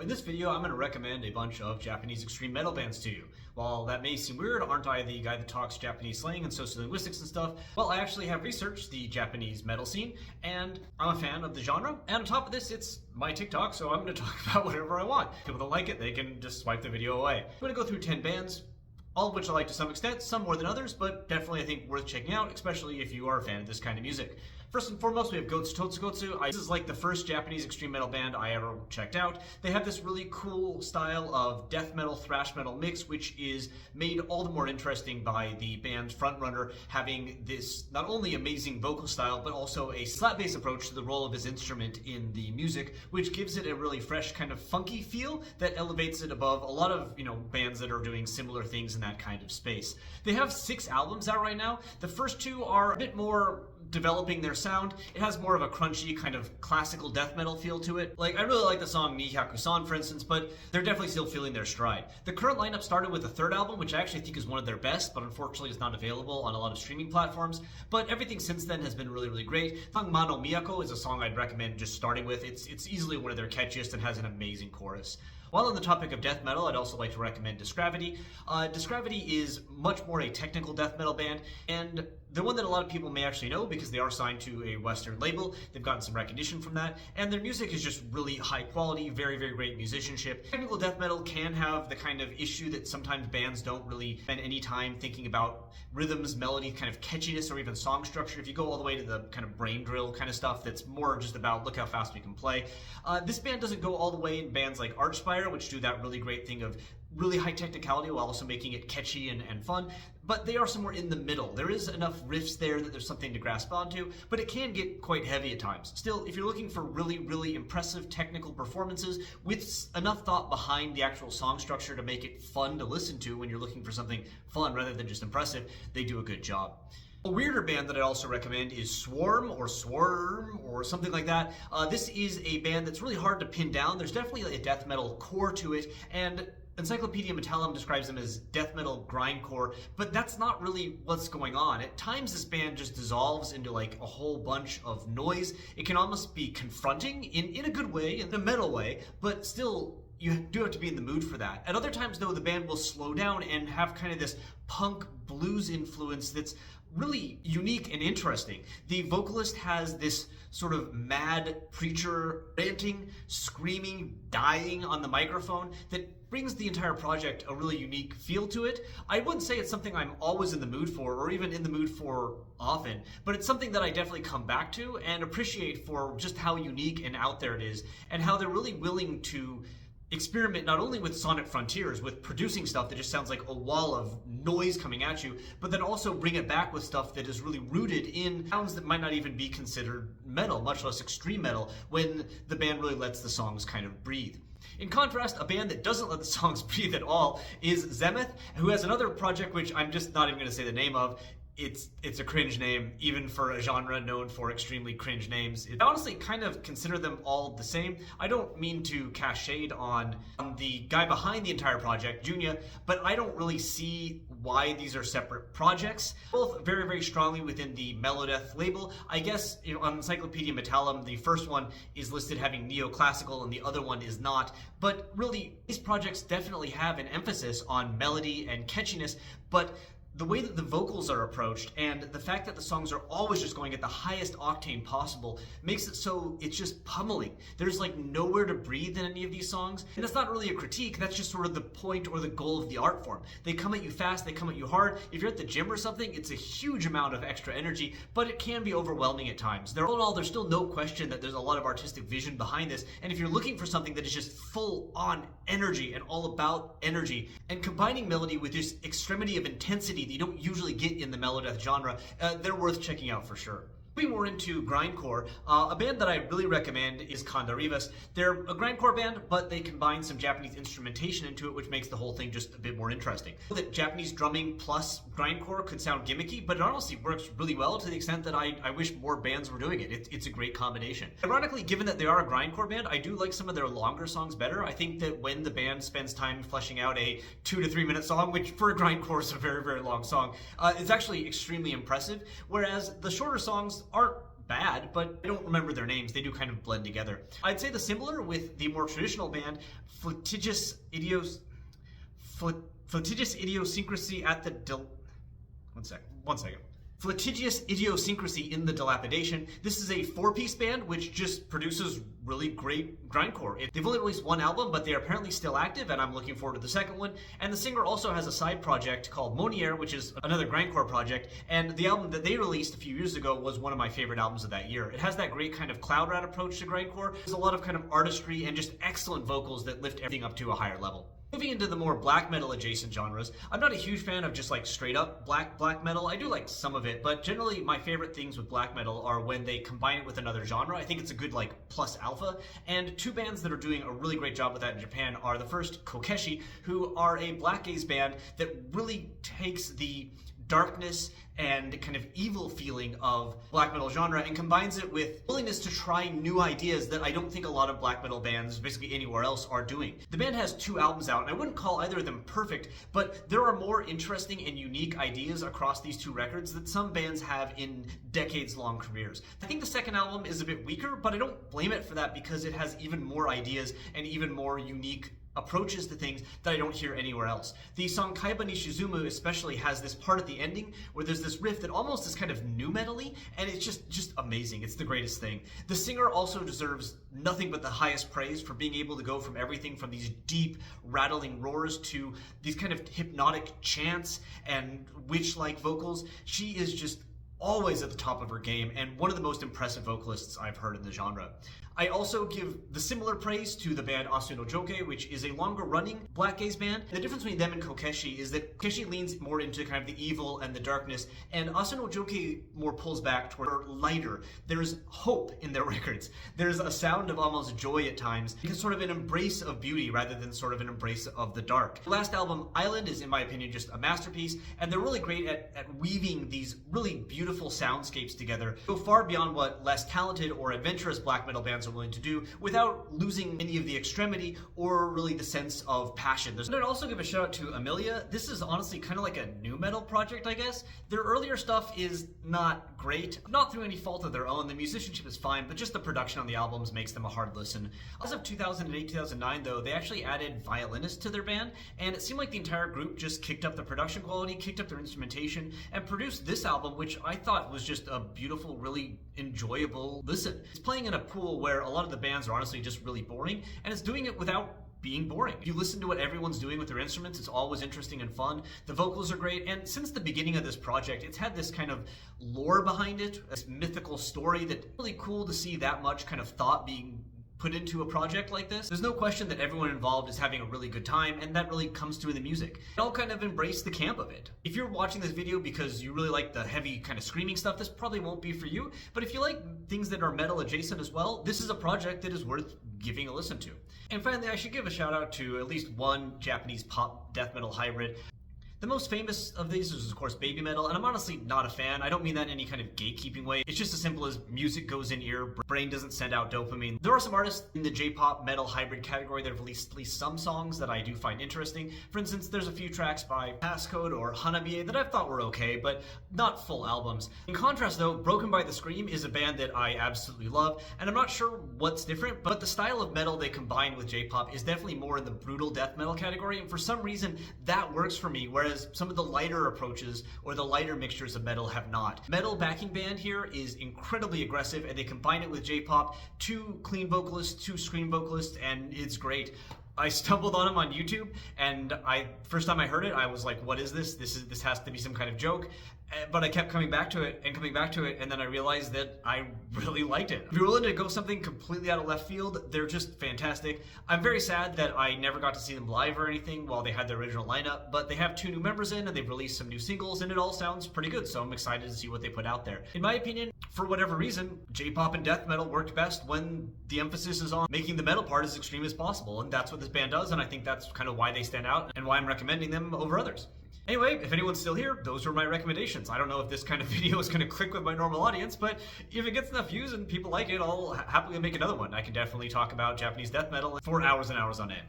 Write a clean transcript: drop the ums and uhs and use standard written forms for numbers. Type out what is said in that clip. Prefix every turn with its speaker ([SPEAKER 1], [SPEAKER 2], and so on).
[SPEAKER 1] In this video, I'm going to recommend a bunch of Japanese extreme metal bands to you. While that may seem weird, aren't I the guy that talks Japanese slang and sociolinguistics and stuff? Well, I actually have researched the Japanese metal scene, and I'm a fan of the genre. And on top of this, it's my TikTok, so I'm going to talk about whatever I want. If people don't like it, they can just swipe the video away. I'm going to go through 10 bands, all of which I like to some extent, some more than others, but definitely I think worth checking out, especially if you are a fan of this kind of music. First and foremost, we have Gotsu Totsugotsu. This is like the first Japanese extreme metal band I ever checked out. They have this really cool style of death metal, thrash metal mix, which is made all the more interesting by the band's frontrunner having this not only amazing vocal style, but also a slap bass approach to the role of his instrument in the music, which gives it a really fresh, kind of funky feel that elevates it above a lot of, bands that are doing similar things in that kind of space. They have 6 albums out right now. The first 2 are a bit more developing their sound. It has more of a crunchy kind of classical death metal feel to it. Like, I really like the song Nihyaku-san, for instance, but they're definitely still feeling their stride. The current lineup started with the 3rd album, which I actually think is one of their best, but unfortunately is not available on a lot of streaming platforms. But everything since then has been really, really great. The song Mano Miyako is a song I'd recommend just starting with. It's easily one of their catchiest and has an amazing chorus. While on the topic of death metal, I'd also like to recommend Disgravity. Disgravity is much more a technical death metal band, and they're one that a lot of people may actually know because they are signed to a Western label. They've gotten some recognition from that, and their music is just really high quality, very, very great musicianship. Technical death metal can have the kind of issue that sometimes bands don't really spend any time thinking about rhythms, melody, kind of catchiness, or even song structure. If you go all the way to the kind of brain drill kind of stuff that's more just about look how fast we can play. This band doesn't go all the way in bands like Archspire, which do that really great thing of really high technicality while also making it catchy and fun, but they are somewhere in the middle. There is enough riffs there that there's something to grasp onto, but it can get quite heavy at times. Still, if you're looking for really, really impressive technical performances with enough thought behind the actual song structure to make it fun to listen to when you're looking for something fun rather than just impressive, they do a good job. A weirder band that I also recommend is Swarm or something like that. This is a band that's really hard to pin down. There's definitely a death metal core to it, and Encyclopedia Metallum describes them as death metal grindcore, but that's not really what's going on. At times this band just dissolves into like a whole bunch of noise. It can almost be confronting in a good way, in a metal way, but still you do have to be in the mood for that. At other times though, the band will slow down and have kind of this punk blues influence that's really unique and interesting. The vocalist has this sort of mad preacher ranting, screaming, dying on the microphone that brings the entire project a really unique feel to it. I wouldn't say it's something I'm always in the mood for or even in the mood for often, but it's something that I definitely come back to and appreciate for just how unique and out there it is and how they're really willing to experiment not only with sonic frontiers, with producing stuff that just sounds like a wall of noise coming at you, but then also bring it back with stuff that is really rooted in sounds that might not even be considered metal, much less extreme metal, when the band really lets the songs kind of breathe. In contrast, a band that doesn't let the songs breathe at all is Zemeth, who has another project which I'm just not even going to say the name of. It's a cringe name, even for a genre known for extremely cringe names. I honestly kind of consider them all the same. I don't mean to cast shade on the guy behind the entire project, Junya, but I don't really see why these are separate projects. Both very, very strongly within the Melodeath label. I guess on Encyclopedia Metallum, the first one is listed having neoclassical and the other one is not. But really, these projects definitely have an emphasis on melody and catchiness, but the way that the vocals are approached and the fact that the songs are always just going at the highest octane possible makes it so it's just pummeling. There's like nowhere to breathe in any of these songs. And that's not really a critique, that's just sort of the point or the goal of the art form. They come at you fast, they come at you hard. If you're at the gym or something, it's a huge amount of extra energy, but it can be overwhelming at times. All in all, there's still no question that there's a lot of artistic vision behind this. And if you're looking for something that is just full on energy and all about energy, and combining melody with this extremity of intensity that you don't usually get in the Melodeath genre, they're worth checking out for sure. Moving more into grindcore, a band that I really recommend is Kandarivas. They're a grindcore band, but they combine some Japanese instrumentation into it, which makes the whole thing just a bit more interesting. That Japanese drumming plus grindcore could sound gimmicky, but it honestly works really well to the extent that I wish more bands were doing it. It's a great combination. Ironically, given that they are a grindcore band, I do like some of their longer songs better. I think that when the band spends time fleshing out a 2 to 3 minute song, which for a grindcore is a very, very long song, it's actually extremely impressive, whereas the shorter songs aren't bad, but I don't remember their names. They do kind of blend together. I'd say the similar with the more traditional band, Flagitious Idiosyncrasy at the One second. Flagitious Idiosyncrasy in the Dilapidation. This is a 4-piece band which just produces really great grindcore. They've only released one album, but they are apparently still active, and I'm looking forward to the second one. And the singer also has a side project called Monier, which is another grindcore project, and the album that they released a few years ago was one of my favorite albums of that year. It has that great kind of cloud rat approach to grindcore. There's a lot of kind of artistry and just excellent vocals that lift everything up to a higher level. Moving into the more black metal adjacent genres, I'm not a huge fan of just like straight up black metal. I do like some of it, but generally my favorite things with black metal are when they combine it with another genre. I think it's a good like plus alpha, and two bands that are doing a really great job with that in Japan are the first Kokeshi, who are a black gaze band that really takes the darkness and kind of evil feeling of black metal genre and combines it with willingness to try new ideas that I don't think a lot of black metal bands, basically anywhere else, are doing. The band has 2 albums out, and I wouldn't call either of them perfect, but there are more interesting and unique ideas across these 2 records that some bands have in decades-long careers. I think the second album is a bit weaker, but I don't blame it for that because it has even more ideas and even more unique approaches to things that I don't hear anywhere else. The song Kaiba Nishizumu especially has this part at the ending where there's this riff that almost is kind of nu metal-y, and it's just amazing. It's the greatest thing. The singer also deserves nothing but the highest praise for being able to go from everything from these deep, rattling roars to these kind of hypnotic chants and witch-like vocals. She is just always at the top of her game and one of the most impressive vocalists I've heard in the genre. I also give the similar praise to the band Asu no Joke, which is a longer running black gaze band. The difference between them and Kokeshi is that Kokeshi leans more into kind of the evil and the darkness, and Asu no Joke more pulls back toward lighter. There's hope in their records. There's a sound of almost joy at times, because sort of an embrace of beauty rather than sort of an embrace of the dark. The last album, Island, is in my opinion just a masterpiece, and they're really great at weaving these really beautiful soundscapes together, go far beyond what less talented or adventurous black metal bands are willing to do without losing any of the extremity or really the sense of passion. And I'd also give a shout out to Amelia. This is honestly kind of like a nu metal project, I guess. Their earlier stuff is not great, not through any fault of their own. The musicianship is fine, but just the production on the albums makes them a hard listen. As of 2008-2009 though, they actually added violinists to their band, and it seemed like the entire group just kicked up the production quality, kicked up their instrumentation, and produced this album, which I thought was just a beautiful, really enjoyable listen. It's playing in a pool where a lot of the bands are honestly just really boring, and it's doing it without being boring. If you listen to what everyone's doing with their instruments, it's always interesting and fun. The vocals are great, and since the beginning of this project, it's had this kind of lore behind it, this mythical story that's really cool to see that much kind of thought being put into a project like this. There's no question that everyone involved is having a really good time, and that really comes through in the music. They all kind of embrace the camp of it. If you're watching this video because you really like the heavy kind of screaming stuff, this probably won't be for you, but if you like things that are metal adjacent as well, this is a project that is worth giving a listen to. And finally, I should give a shout out to at least one Japanese pop death metal hybrid. The most famous of these is, of course, baby metal, and I'm honestly not a fan. I don't mean that in any kind of gatekeeping way. It's just as simple as music goes in ear, brain doesn't send out dopamine. There are some artists in the J-pop metal hybrid category that have released at least some songs that I do find interesting. For instance, there's a few tracks by Passcode or Hanabiye that I thought were okay, but not full albums. In contrast though, Broken by the Scream is a band that I absolutely love, and I'm not sure what's different, but the style of metal they combine with J-pop is definitely more in the brutal death metal category, and for some reason that works for me, whereas some of the lighter approaches or the lighter mixtures of metal have not. Metal backing band here is incredibly aggressive, and they combine it with J-pop, 2 clean vocalists, 2 scream vocalists, and it's great. I stumbled on them on YouTube, and first time I heard it, I was like, what is this? This has to be some kind of joke. But I kept coming back to it, and then I realized that I really liked it. If you're willing to go something completely out of left field, they're just fantastic. I'm very sad that I never got to see them live or anything while they had their original lineup, but they have 2 new members in, and they've released some new singles, and it all sounds pretty good, so I'm excited to see what they put out there. In my opinion, for whatever reason, J-pop and death metal worked best when the emphasis is on making the metal part as extreme as possible, and that's what this band does, and I think that's kind of why they stand out, and why I'm recommending them over others. Anyway, if anyone's still here, those were my recommendations. I don't know if this kind of video is going to click with my normal audience, but if it gets enough views and people like it, I'll happily make another one. I can definitely talk about Japanese death metal for hours and hours on end.